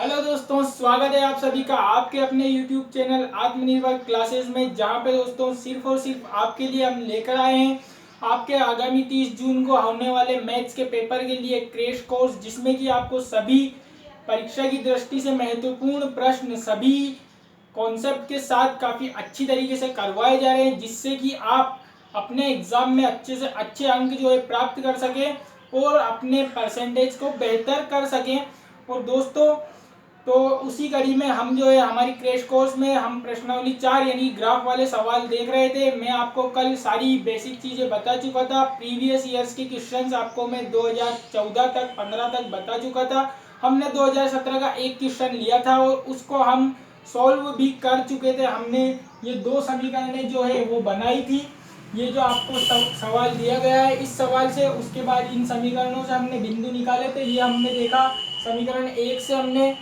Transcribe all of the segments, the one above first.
Hello दोस्तों, स्वागत है आप सभी का आपके अपने YouTube चैनल आत्मनिर्भर क्लासेस में, जहां पे दोस्तों सिर्फ और सिर्फ आपके लिए हम लेकर आए हैं आपके आगामी 30 जून को होने वाले मैथ्स के पेपर के लिए क्रैश कोर्स, जिसमें कि आपको सभी परीक्षा की दृष्टि से महत्वपूर्ण प्रश्न सभी कॉन्सेप्ट के साथ काफ़ी अच्छी तरीके से करवाए जा रहे हैं, जिससे कि आप अपने एग्ज़ाम में अच्छे से अच्छे अंक जो है प्राप्त कर सकें और अपने परसेंटेज को बेहतर कर सकें। और दोस्तों, तो उसी कड़ी में हम जो है हमारी क्रैश कोर्स में हम प्रश्नावली 4 यानी ग्राफ वाले सवाल देख रहे थे। मैं आपको कल सारी बेसिक चीज़ें बता चुका था। प्रीवियस ईयर्स के क्वेश्चंस आपको मैं 2014 तक 15 तक बता चुका था। हमने 2017 का एक क्वेश्चन लिया था और उसको हम सॉल्व भी कर चुके थे। हमने ये दो समीकरणें जो है वो बनाई थी। ये जो आपको सवाल दिया गया है, इस सवाल से उसके बाद इन समीकरणों से हमने बिंदु निकाले थे। ये हमने देखा समीकरण 1 से हमने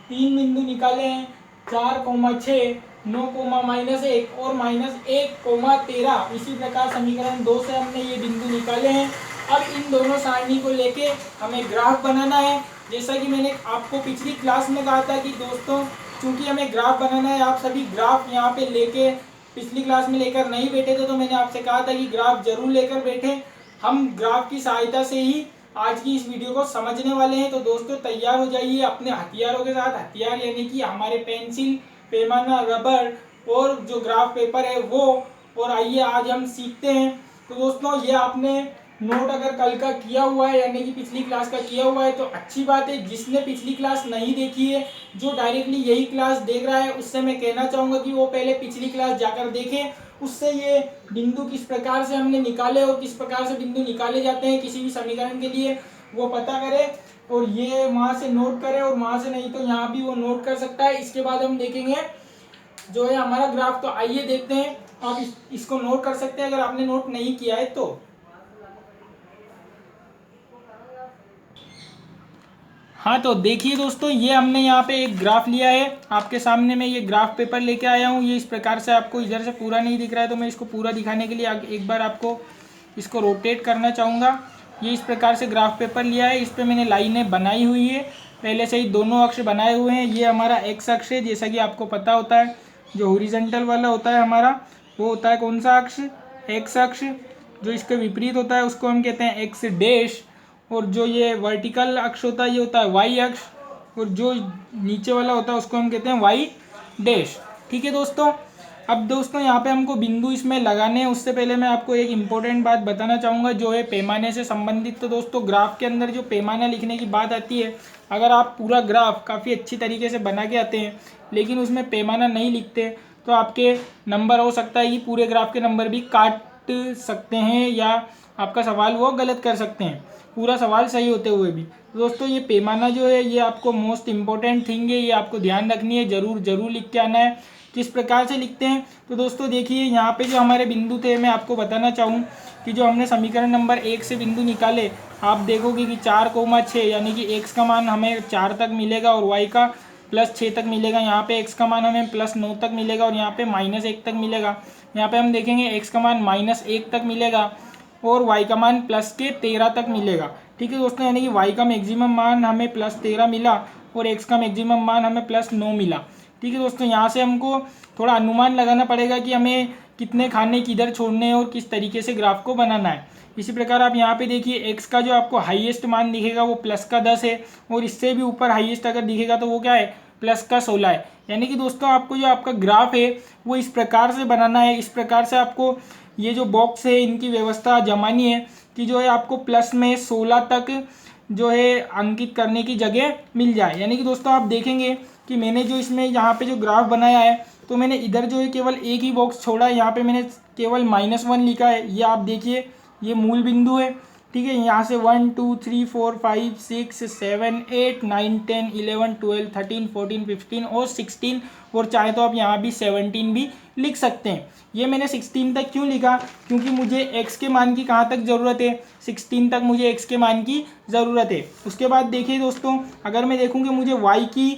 3 बिंदु निकाले हैं, 4,6, 9,-1 और -1,13। इसी प्रकार समीकरण 2 से हमने ये बिंदु निकाले हैं। अब इन दोनों सारणी को लेके हमें ग्राफ बनाना है। जैसा कि मैंने आपको पिछली क्लास में कहा था कि दोस्तों, चूंकि हमें ग्राफ बनाना है, आप सभी ग्राफ यहाँ पे लेके पिछली क्लास में लेकर नहीं बैठे थे, तो मैंने आपसे कहा था कि ग्राफ जरूर लेकर बैठे। हम ग्राफ की सहायता से ही आज की इस वीडियो को समझने वाले हैं। तो दोस्तों, तैयार हो जाइए अपने हथियारों के साथ। हथियार यानी कि हमारे पेंसिल, पैमाना, रबर और जो ग्राफ पेपर है वो। और आइए आज हम सीखते हैं। तो दोस्तों, ये आपने नोट अगर कल का किया हुआ है यानी कि पिछली क्लास का किया हुआ है तो अच्छी बात है। जिसने पिछली क्लास नहीं देखी है, जो डायरेक्टली यही क्लास देख रहा है, उससे मैं कहना चाहूँगा कि वो पहले पिछली क्लास जाकर देखें। उससे ये बिंदु किस प्रकार से हमने निकाले और किस प्रकार से बिंदु निकाले जाते हैं किसी भी समीकरण के लिए, वो पता करे। और ये वहाँ से नोट करे, और वहाँ से नहीं तो यहाँ भी वो नोट कर सकता है। इसके बाद हम देखेंगे जो है हमारा ग्राफ। तो आइए देखते हैं। आप इसको नोट कर सकते हैं अगर आपने नोट नहीं किया है तो। हाँ, तो देखिए दोस्तों, ये हमने यहाँ पे एक ग्राफ लिया है। आपके सामने मैं ये ग्राफ पेपर लेके आया हूँ। ये इस प्रकार से आपको इधर से पूरा नहीं दिख रहा है, तो मैं इसको पूरा दिखाने के लिए एक बार आपको इसको रोटेट करना चाहूँगा। ये इस प्रकार से ग्राफ पेपर लिया है। इस पर मैंने लाइनें बनाई हुई है, पहले से ही दोनों अक्ष बनाए हुए हैं। ये हमारा एक्स अक्ष है, जैसा कि आपको पता होता है। जो हॉरिजॉन्टल वाला होता है हमारा, वो होता है कौन सा अक्ष? एक्स अक्ष। जो इसके विपरीत होता है उसको हम कहते हैं एक्स डैश। और जो ये वर्टिकल अक्ष होता है ये होता है वाई अक्ष। और जो नीचे वाला होता है उसको हम कहते हैं वाई डैश। ठीक है दोस्तों। अब दोस्तों, यहाँ पे हमको बिंदु इसमें लगाने हैं। उससे पहले मैं आपको एक इम्पोर्टेंट बात बताना चाहूँगा जो है पैमाने से संबंधित। तो दोस्तों, ग्राफ के अंदर जो पैमाना लिखने की बात आती है, अगर आप पूरा ग्राफ काफ़ी अच्छी तरीके से बना के आते हैं लेकिन उसमें पैमाना नहीं लिखते, तो आपके नंबर हो सकता है कि पूरे ग्राफ के नंबर भी काट सकते हैं, या आपका सवाल वो गलत कर सकते हैं पूरा सवाल सही होते हुए भी। तो दोस्तों, ये पैमाना जो है ये आपको मोस्ट इम्पोर्टेंट थिंग है, ये आपको ध्यान रखनी है। ज़रूर लिख के आना है। किस प्रकार से लिखते हैं तो दोस्तों देखिए, यहाँ पे जो हमारे बिंदु थे, मैं आपको बताना चाहूँ कि जो हमने समीकरण नंबर 1 से बिंदु निकाले, आप देखोगे कि 4,6 यानी कि x का मान हमें 4 तक मिलेगा और y का +6 तक मिलेगा। यहाँ पे x का मान हमें +9 तक मिलेगा और यहाँ पे -1 तक मिलेगा। यहाँ पे हम देखेंगे x का मान -1 तक मिलेगा और y का मान +13 तक मिलेगा। ठीक है दोस्तों, यानी कि y का मैक्सिमम मान हमें +13 मिला और x का मैक्सिमम मान हमें +9 मिला। ठीक है दोस्तों, यहाँ से हमको थोड़ा अनुमान लगाना पड़ेगा कि हमें कितने खाने किधर छोड़ने हैं और किस तरीके से ग्राफ को बनाना है। इसी प्रकार आप यहाँ पे देखिए, x का जो आपको हाईएस्ट मान दिखेगा वो +10 है, और इससे भी ऊपर हाईएस्ट अगर दिखेगा तो वो क्या है, +16 है। यानी कि दोस्तों, आपको जो आपका ग्राफ है वो इस प्रकार से बनाना है। इस प्रकार से आपको ये जो बॉक्स है इनकी व्यवस्था जमानी है कि जो है आपको प्लस में 16 तक जो है अंकित करने की जगह मिल जाए। यानी कि दोस्तों, आप देखेंगे कि मैंने जो इसमें यहाँ पे जो ग्राफ बनाया है, तो मैंने इधर जो है केवल एक ही बॉक्स छोड़ा है। यहाँ पे मैंने केवल -1 लिखा है। ये आप देखिए, ये मूल बिंदु है। ठीक है, यहाँ से 1 2 3 4 5 6 7 8 9 10 11 12 13 14 15 और 16, और चाहे तो आप यहाँ भी 17 भी लिख सकते हैं। ये मैंने 16 तक क्यों लिखा, क्योंकि मुझे x के मान की कहाँ तक ज़रूरत है, 16 तक मुझे x के मान की ज़रूरत है। उसके बाद देखिए दोस्तों, अगर मैं देखूँ कि मुझे y की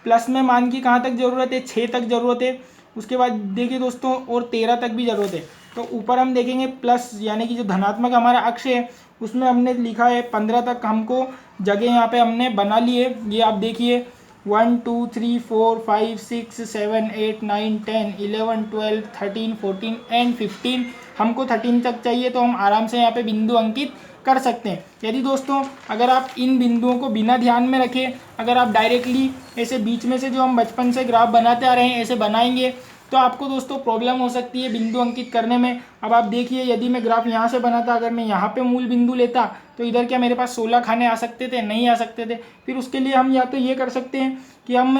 प्लस में मान की कहाँ तक ज़रूरत है, 6 तक ज़रूरत है। उसके बाद देखिए दोस्तों, और 13 तक भी ज़रूरत है। तो ऊपर हम देखेंगे प्लस, यानी कि जो धनात्मक हमारा अक्ष है उसमें हमने लिखा है 15 तक हमको जगह यहाँ पे हमने बना ली है। ये आप देखिए, 1 2 3 4 5 6 7 8 9 10 11 12 13 14 एंड 15। हमको 13 तक चाहिए तो हम आराम से यहाँ पे बिंदु अंकित कर सकते हैं। यदि दोस्तों अगर आप इन बिंदुओं को बिना ध्यान में रखे अगर आप डायरेक्टली ऐसे बीच में से जो हम बचपन से ग्राफ बनाते आ रहे हैं ऐसे बनाएंगे तो आपको दोस्तों प्रॉब्लम हो सकती है बिंदु अंकित करने में। अब आप देखिए यदि मैं ग्राफ यहाँ से बनाता, अगर मैं यहाँ पे मूल बिंदु लेता तो इधर क्या मेरे पास 16 खाने आ सकते थे? नहीं आ सकते थे। फिर उसके लिए हम या तो ये कर सकते हैं कि हम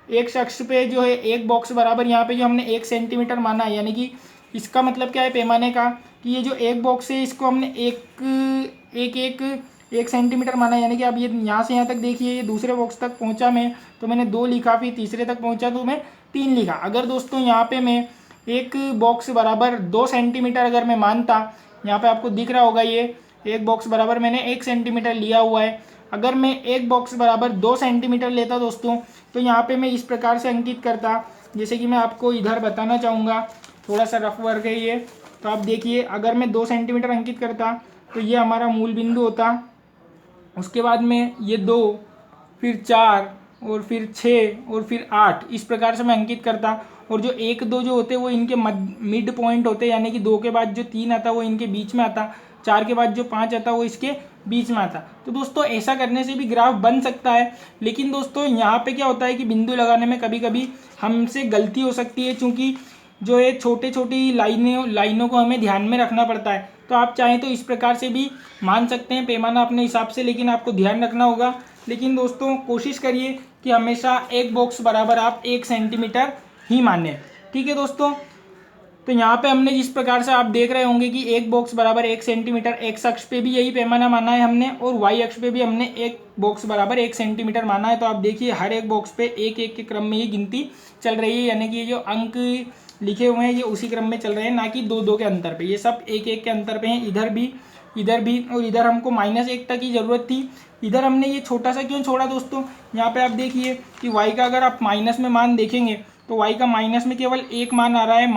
एक अक्ष पे जो है एक बॉक्स बराबर यहाँ पे जो हमने 1 सेंटीमीटर माना है, यानी कि इसका मतलब क्या है पैमाने का कि ये जो एक बॉक्स है इसको हमने एक सेंटीमीटर माना, यानी कि अब ये यहाँ से यहाँ तक देखिए ये दूसरे बॉक्स तक पहुँचा मैं तो मैंने 2 लिखा, फिर तीसरे तक पहुँचा तो मैं 3 लिखा। अगर दोस्तों यहाँ पे मैं एक बॉक्स बराबर 2 सेंटीमीटर अगर मैं मानता, यहाँ पे आपको दिख रहा होगा ये एक बॉक्स बराबर मैंने 1 सेंटीमीटर लिया हुआ है। अगर मैं एक बॉक्स बराबर 2 सेंटीमीटर लेता दोस्तों तो यहाँ पे मैं इस प्रकार से अंकित करता, जैसे कि मैं आपको इधर बताना चाहूँगा, थोड़ा सा रफ वर्क है ये। तो आप देखिए अगर मैं 2 सेंटीमीटर अंकित करता तो ये हमारा मूल बिंदु होता, उसके बाद में ये 2 फिर 4 और फिर 6 और फिर 8 इस प्रकार से मैं अंकित करता। और जो 1 2 जो होते वो इनके मिड पॉइंट होते, यानी कि 2 के बाद जो 3 आता वो इनके बीच में आता, 4 के बाद जो 5 आता वो इसके बीच में आता। तो दोस्तों ऐसा करने से भी ग्राफ बन सकता है, लेकिन दोस्तों यहाँ पे क्या होता है कि बिंदु लगाने में कभी कभी हमसे गलती हो सकती है, चूँकि जो है छोटी छोटी लाइनों को हमें ध्यान में रखना पड़ता है। तो आप चाहें तो इस प्रकार से भी मान सकते हैं पैमाना अपने हिसाब से, लेकिन आपको ध्यान रखना होगा। लेकिन दोस्तों कोशिश करिए कि हमेशा एक बॉक्स बराबर आप 1 सेंटीमीटर ही माने, ठीक है दोस्तों। तो यहाँ पे हमने जिस प्रकार से आप देख रहे होंगे कि एक बॉक्स बराबर 1 सेंटीमीटर, एक्स अक्ष पे भी यही पैमाना माना है हमने और वाई अक्ष पे भी हमने एक बॉक्स बराबर 1 सेंटीमीटर माना है। तो आप देखिए हर एक बॉक्स पे एक एक के क्रम में ये गिनती चल रही है, यानी कि ये जो अंक लिखे हुए हैं ये उसी क्रम में चल रहे हैं, ना कि 2 2 के अंतर पे। ये सब एक एक के अंतर पे हैं, इधर भी और इधर हमको -1 तक की ज़रूरत थी। इधर हमने ये छोटा सा क्यों छोड़ा दोस्तों, यहाँ पे आप देखिए कि y का अगर आप माइनस में मान देखेंगे तो y का माइनस में केवल एक मान आ रहा है,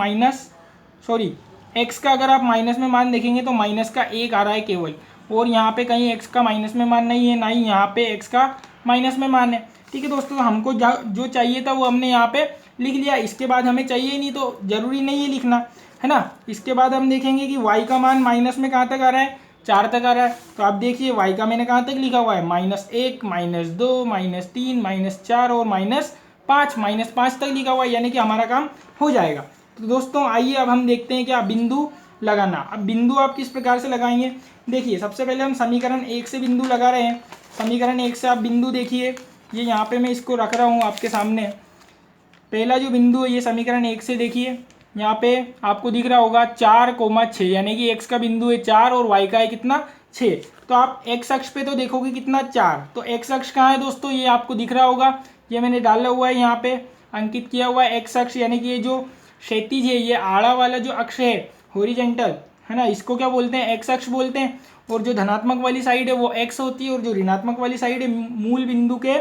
x का अगर आप माइनस में मान देखेंगे तो माइनस का 1 आ रहा है केवल, और यहाँ पे कहीं x का माइनस में मान नहीं है, ना ही यहाँ पे x का माइनस में मान है, ठीक है दोस्तों। तो हमको जो चाहिए था वो हमने यहाँ पे लिख लिया, इसके बाद हमें चाहिए नहीं तो ज़रूरी नहीं है लिखना, है ना। इसके बाद हम देखेंगे कि y का मान माइनस में कहाँ तक आ रहा है, 4 तक आ रहा है। तो आप देखिए y का मैंने कहाँ तक लिखा हुआ है, -1 -2 -3 -4 और -5 तक लिखा हुआ है, यानी कि हमारा काम हो जाएगा। तो दोस्तों आइए अब हम देखते हैं क्या बिंदु लगाना। अब बिंदु आप किस प्रकार से लगाएंगे, देखिए सबसे पहले हम समीकरण 1 से बिंदु लगा रहे हैं। समीकरण 1 से आप बिंदु देखिए, ये यहाँ पे मैं इसको रख रहा हूँ आपके सामने। पहला जो बिंदु है ये समीकरण 1 से देखिए, यहाँ पे आपको दिख रहा होगा 4,6, यानी कि x का बिंदु है 4 और y का है कितना 6। तो आप x अक्ष पे तो देखोगे कितना 4, तो x अक्ष कहाँ है दोस्तों, ये आपको दिख रहा होगा, ये मैंने डाला हुआ है यहाँ पे अंकित किया हुआ है x अक्ष, यानी कि ये जो क्षैतिज है ये आड़ा वाला जो अक्ष है हॉरिजॉन्टल, है ना, इसको क्या बोलते हैं, x अक्ष बोलते हैं। और जो धनात्मक वाली साइड है वो x होती है, और जो ऋणात्मक वाली साइड है मूल बिंदु के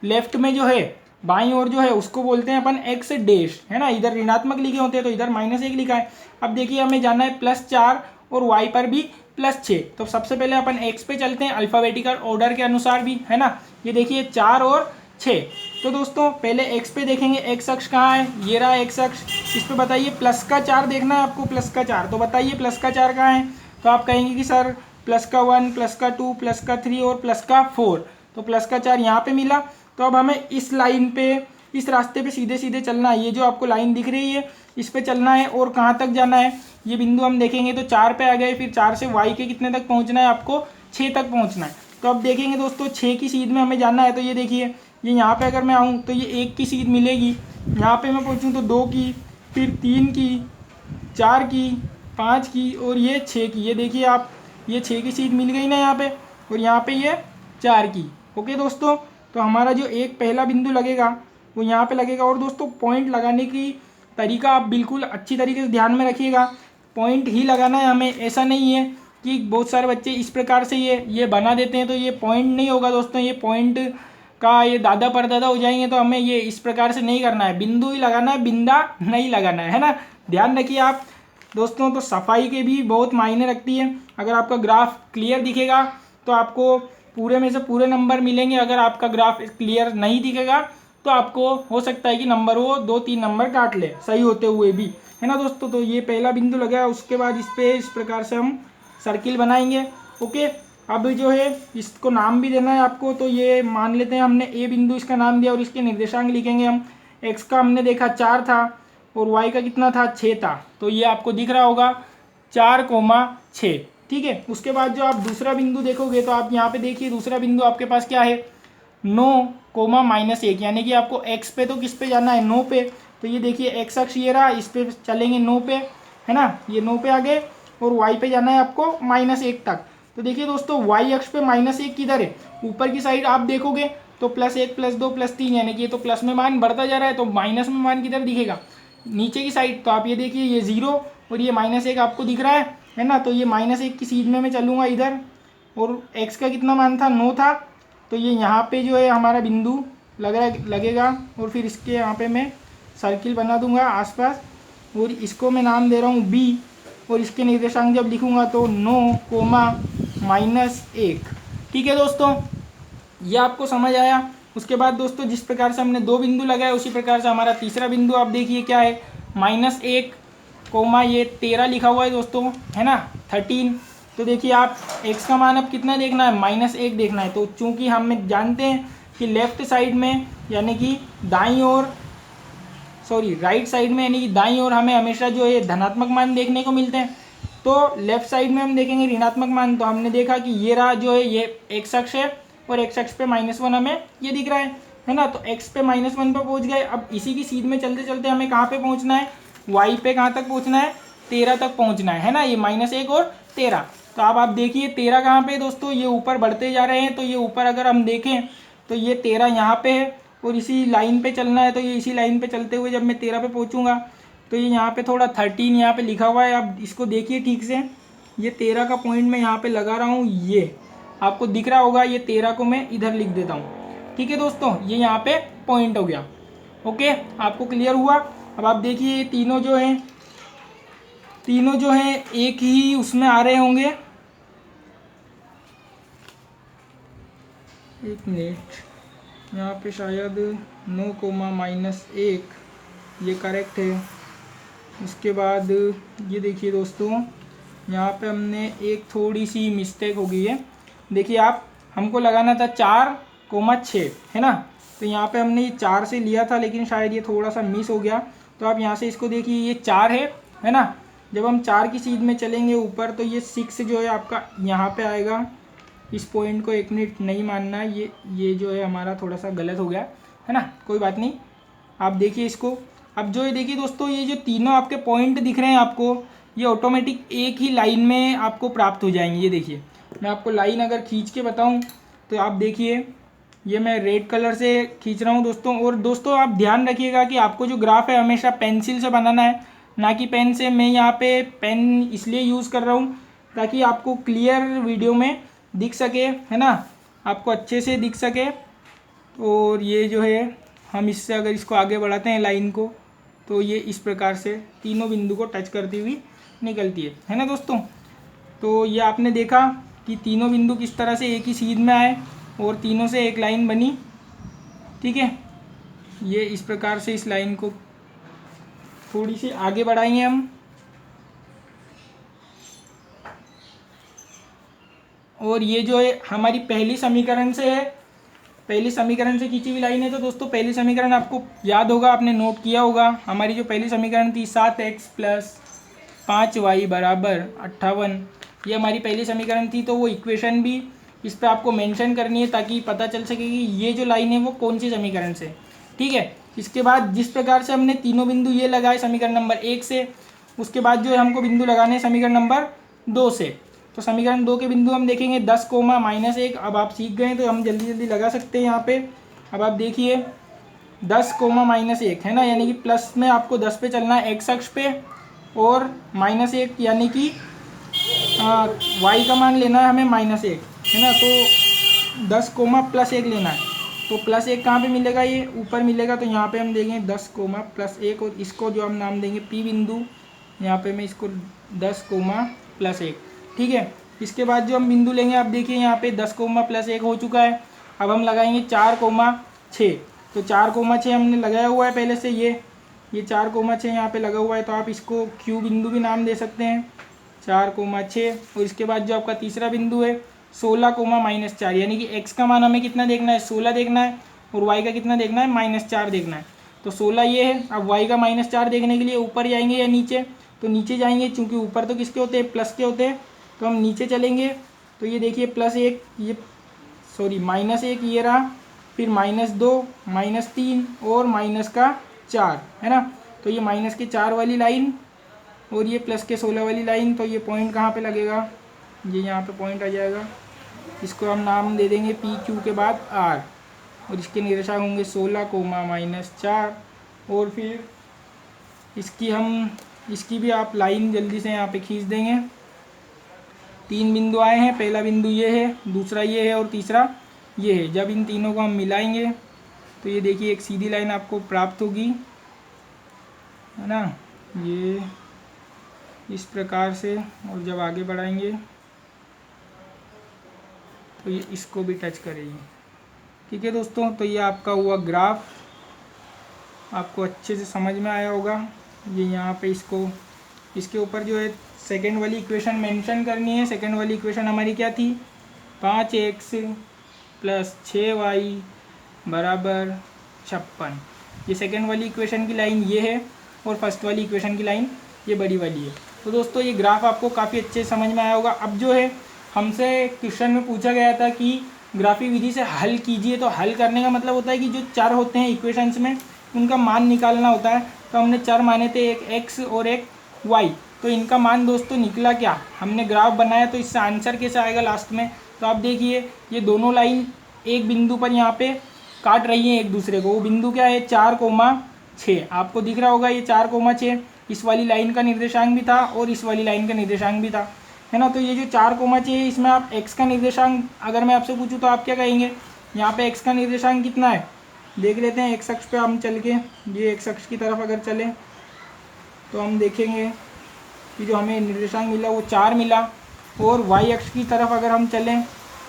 लेफ्ट में जो है बाईं ओर जो है उसको बोलते हैं अपन x डैश, है ना। इधर ऋणात्मक लिखे होते हैं तो इधर -1 लिखा है। अब देखिए हमें जाना है +4 और y पर भी +6। तो सबसे पहले अपन x पे चलते हैं अल्फ़ाबेटिकल ऑर्डर के अनुसार भी, है ना। ये देखिए 4 और 6। तो दोस्तों पहले x पे देखेंगे, x अक्ष कहाँ है, ये रहा x अक्ष। इस पर बताइए +4 देखना है आपको, +4, तो बताइए +4 कहाँ है। तो आप कहेंगे कि सर +1 +2 +3 और +4, तो +4 यहाँ पे मिला। तो अब हमें इस लाइन पे, इस रास्ते पे सीधे सीधे चलना है, ये जो आपको लाइन दिख रही है इस पे चलना है। और कहाँ तक जाना है, ये बिंदु हम देखेंगे तो 4 पे आ गए, फिर 4 से y के कितने तक पहुँचना है, आपको 6 तक पहुँचना है। तो अब देखेंगे दोस्तों 6 की सीध में हमें जाना है, तो ये देखिए ये यहाँ पे अगर मैं आऊँ तो ये 1 की सीध मिलेगी, यहाँ पे मैं पहुँचूँ तो 2 की, फिर 3 की, 4 की, 5 की और ये 6 की। ये देखिए आप, ये 6 की सीध मिल गई ना यहाँ पे, और यहाँ पे ये 4 की। ओके दोस्तों, तो हमारा जो एक पहला बिंदु लगेगा वो यहाँ पे लगेगा। और दोस्तों पॉइंट लगाने की तरीका आप बिल्कुल अच्छी तरीके से ध्यान में रखिएगा, पॉइंट ही लगाना है हमें। ऐसा नहीं है कि बहुत सारे बच्चे इस प्रकार से ये बना देते हैं तो ये पॉइंट नहीं होगा दोस्तों, ये पॉइंट का ये दादा परदादा हो जाएंगे। तो हमें ये इस प्रकार से नहीं करना है, बिंदु ही लगाना है, बिंदा नहीं लगाना है ना। ध्यान रखिए आप दोस्तों। तो सफाई के भी बहुत मायने रखती है। अगर आपका ग्राफ क्लियर दिखेगा तो आपको पूरे में से पूरे नंबर मिलेंगे। अगर आपका ग्राफ क्लियर नहीं दिखेगा तो आपको हो सकता है कि नंबर वो 2-3 नंबर काट ले सही होते हुए भी, है ना दोस्तों। तो ये पहला बिंदु लगा, उसके बाद इस पर इस प्रकार से हम सर्किल बनाएंगे। ओके, अब जो है इसको नाम भी देना है आपको। तो ये मान लेते हैं हमने ए बिंदु इसका नाम दिया और इसके निर्देशांक लिखेंगे हम। एक्स का हमने देखा 4 था और वाई का कितना था 6 था। तो ये आपको दिख रहा होगा 4,6, ठीक है। उसके बाद जो आप दूसरा बिंदु देखोगे तो आप यहाँ पे देखिए दूसरा बिंदु आपके पास क्या है 9,-1, यानी कि आपको एक्स पे तो किस पे जाना है 9 पे। तो ये देखिए एक्स अक्ष ये रहा, इस पे चलेंगे 9 पे, है ना, ये 9 पे आ गए और वाई पे जाना है आपको -1 तक। तो देखिए दोस्तों वाई अक्ष पे -1 किधर है, ऊपर की साइड आप देखोगे तो +1 +2 +3, यानी कि ये तो प्लस में मान बढ़ता जा रहा है, तो माइनस में मान किधर दिखेगा नीचे की साइड। तो आप ये देखिए ये 0 और ये -1 आपको दिख रहा है ना। तो ये -1 की सीध में मैं चलूँगा इधर और एक्स का कितना मान था 9 था। तो ये यहाँ पे जो है हमारा बिंदु लगेगा और फिर इसके यहाँ पे मैं सर्किल बना दूंगा आसपास और इसको मैं नाम दे रहा हूँ बी और इसके निर्देशांक जब लिखूंगा तो 9,-1, ठीक है दोस्तों, ये आपको समझ आया। उसके बाद दोस्तों जिस प्रकार से हमने 2 बिंदु लगाए उसी प्रकार से हमारा तीसरा बिंदु आप देखिए क्या है -1, ये 13 लिखा हुआ है दोस्तों, है ना 13। तो देखिए आप x का मान अब कितना देखना है -1 देखना है। तो चूंकि हम जानते हैं कि लेफ्ट साइड में यानी कि दाईं ओर राइट साइड में यानी कि दाईं ओर हमें हमेशा जो है धनात्मक मान देखने को मिलते हैं, तो लेफ्ट साइड में हम देखेंगे ऋणात्मक मान। तो हमने देखा कि ये रहा जो है ये x अक्ष है और x अक्ष पे -1 हमें ये दिख रहा है ना। तो x पे -1 पर पहुंच गए। अब इसी की सीध में चलते चलते हमें कहाँ पे पहुंचना है y पे कहाँ तक पहुंचना है 13 तक पहुंचना है ना, ये -1 और 13। तो अब आप देखिए 13 कहाँ पे दोस्तों, ये ऊपर बढ़ते जा रहे हैं। तो ये ऊपर अगर हम देखें तो ये 13 यहाँ पे है और इसी लाइन पे चलना है। तो ये इसी लाइन पे चलते हुए जब मैं 13 पे पहुँचूँगा तो ये यहाँ पे थोड़ा 13 यहाँ पे लिखा हुआ है। अब इसको देखिए ठीक से, ये 13 का पॉइंट मैं यहाँ पे लगा रहा हूँ, ये आपको दिख रहा होगा। ये 13 को मैं इधर लिख देता हूँ, ठीक है दोस्तों, ये यहाँ पे पॉइंट हो गया। ओके, आपको क्लियर हुआ। अब आप देखिए ये तीनों जो हैं एक ही उसमें आ रहे होंगे। एक मिनट, यहाँ पे शायद 9,-1 ये करेक्ट है। उसके बाद ये देखिए दोस्तों यहाँ पे हमने एक थोड़ी सी मिस्टेक हो गई है। देखिए आप हमको लगाना था 4,6, है ना। तो यहाँ पे हमने ये 4 से लिया था लेकिन शायद ये थोड़ा सा मिस हो गया। तो आप यहाँ से इसको देखिए ये 4 है ना। जब हम 4 की सीध में चलेंगे ऊपर तो ये 6 जो है आपका यहाँ पे आएगा। इस पॉइंट को 1 मिनट नहीं मानना है, ये जो है हमारा थोड़ा सा गलत हो गया, है ना, कोई बात नहीं। आप देखिए इसको, अब जो है देखिए दोस्तों ये जो तीनों आपके पॉइंट दिख रहे हैं आपको, ये ऑटोमेटिक एक ही लाइन में आपको प्राप्त हो जाएंगे। ये देखिए मैं आपको लाइन अगर खींच के बताऊं तो आप देखिए ये मैं रेड कलर से खींच रहा हूं दोस्तों। और दोस्तों आप ध्यान रखिएगा कि आपको जो ग्राफ है हमेशा पेंसिल से बनाना है, ना कि पेन से। मैं यहाँ पे पेन इसलिए यूज़ कर रहा हूँ ताकि आपको क्लियर वीडियो में दिख सके, है ना, आपको अच्छे से दिख सके। और ये जो है हम इससे अगर इसको आगे बढ़ाते हैं लाइन को तो ये इस प्रकार से तीनों बिंदु को टच करती हुई निकलती है ना दोस्तों। तो ये आपने देखा कि तीनों बिंदु किस तरह से एक ही सीध में आए और तीनों से एक लाइन बनी, ठीक है। ये इस प्रकार से इस लाइन को थोड़ी सी आगे बढ़ाएंगे हम और ये जो है हमारी पहली समीकरण से है, पहली समीकरण से खींची हुई लाइन है। तो दोस्तों पहली समीकरण आपको याद होगा, आपने नोट किया होगा। हमारी जो पहली समीकरण थी 7x + 5y = 58, ये हमारी पहली समीकरण थी। तो वो इक्वेशन भी इस पर आपको मेंशन करनी है ताकि पता चल सके कि ये जो लाइन है वो कौन सी समीकरण से, ठीक है। इसके बाद जिस प्रकार से हमने तीनों बिंदु ये लगाए समीकरण नंबर 1 से, उसके बाद जो है हमको बिंदु लगाने हैं समीकरण नंबर 2 से। तो समीकरण 2 के बिंदु हम देखेंगे 10,-1। अब आप सीख गए तो हम जल्दी जल्दी लगा सकते हैं यहाँ पे। अब आप देखिए 10,-1 है ना, यानी कि प्लस में आपको 10 पे चलना है x अक्ष पे और -1 यानी कि y का मान लेना है हमें -1, है ना। तो 10,+1 लेना है। तो +1 कहाँ पे मिलेगा, ये ऊपर मिलेगा। तो यहाँ पे हम देंगे 10,+1 और इसको जो हम नाम देंगे P बिंदु, यहाँ पे मैं इसको 10,+1, ठीक है। इसके बाद जो हम बिंदु लेंगे, आप देखिए यहाँ पे 10,+1 हो चुका है। अब हम लगाएंगे 4,6। तो 4,6 हमने लगाया हुआ है पहले से, ये 4,6 यहाँ पे लगा हुआ है, तो आप इसको क्यू बिंदु भी नाम दे सकते हैं, 4,6। और इसके बाद जो आपका तीसरा बिंदु है 16,-4, यानी कि x का मान हमें कितना देखना है, 16 देखना है, और y का कितना देखना है, -4 देखना है। तो 16 ये है। अब y का -4 देखने के लिए ऊपर जाएंगे या नीचे, तो नीचे जाएंगे, चूँकि ऊपर तो किसके होते हैं, प्लस के होते हैं, तो हम नीचे चलेंगे। तो ये देखिए +1, ये -1 ये रहा, फिर -2, -3 और -4 है ना। तो ये -4 वाली लाइन और ये +16 वाली लाइन, तो ये पॉइंट कहाँ पे लगेगा, ये यहाँ पे पॉइंट आ जाएगा। इसको हम नाम दे देंगे PQ के बाद R, और इसके निर्देशांक होंगे 16,-4। और फिर इसकी भी आप लाइन जल्दी से यहाँ पे खींच देंगे। 3 बिंदु आए हैं, पहला बिंदु ये है, दूसरा ये है और तीसरा ये है। जब इन तीनों को हम मिलाएंगे तो ये देखिए एक सीधी लाइन आपको प्राप्त होगी, है ना, ये इस प्रकार से। और जब आगे बढ़ाएंगे तो ये इसको भी टच करेगी। ठीक है दोस्तों, तो ये आपका हुआ ग्राफ, आपको अच्छे से समझ में आया होगा। ये यहाँ पे इसके ऊपर जो है सेकेंड वाली इक्वेशन मेंशन करनी है। सेकेंड वाली इक्वेशन हमारी क्या थी, 5x + 6y = 56। ये सेकेंड वाली इक्वेशन की लाइन ये है, और फर्स्ट वाली इक्वेशन की लाइन ये बड़ी वाली है। तो दोस्तों ये ग्राफ आपको काफ़ी अच्छे से समझ में आया होगा। अब जो है हमसे क्वेश्चन में पूछा गया था कि ग्राफिक विधि से हल कीजिए, तो हल करने का मतलब होता है कि जो चर होते हैं इक्वेशंस में उनका मान निकालना होता है। तो हमने चर माने थे, एक x और एक y, तो इनका मान दोस्तों निकला क्या, हमने ग्राफ बनाया, तो इससे आंसर कैसे आएगा लास्ट में। तो आप देखिए ये दोनों लाइन एक बिंदु पर यहाँ पे काट रही हैं एक दूसरे को। वो बिंदु क्या है, 4,6, आपको दिख रहा होगा ये 4,6 इस वाली लाइन का निर्देशांक भी था और इस वाली लाइन का निर्देशांक भी था, है ना। तो ये जो 4,6 है इसमें आप x का निर्देशांक अगर मैं आपसे पूछूं तो आप क्या कहेंगे, यहाँ पे x का निर्देशांक कितना है, देख लेते हैं। x अक्ष पे हम चल के, ये x अक्ष की तरफ अगर चले तो हम देखेंगे कि जो हमें निर्देशांक मिला वो 4 मिला, और y अक्ष की तरफ अगर हम चलें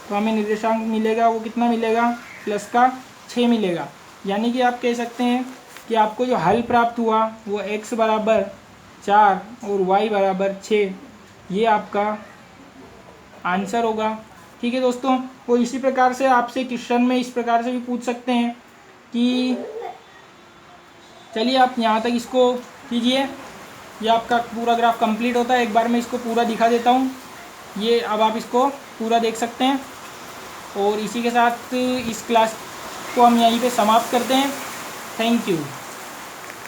तो हमें निर्देशांक मिलेगा वो कितना मिलेगा, +6 मिलेगा। यानी कि आप कह सकते हैं कि आपको जो हल प्राप्त हुआ वो x = 4 और y = 6, ये आपका आंसर होगा। ठीक है दोस्तों, वो इसी प्रकार से आपसे क्वेश्चन में इस प्रकार से भी पूछ सकते हैं कि चलिए आप यहाँ तक इसको कीजिए, ये आपका पूरा ग्राफ कंप्लीट होता है। एक बार मैं इसको पूरा दिखा देता हूँ, ये अब आप इसको पूरा देख सकते हैं। और इसी के साथ इस क्लास को हम यहीं पे समाप्त करते हैं। Thank you.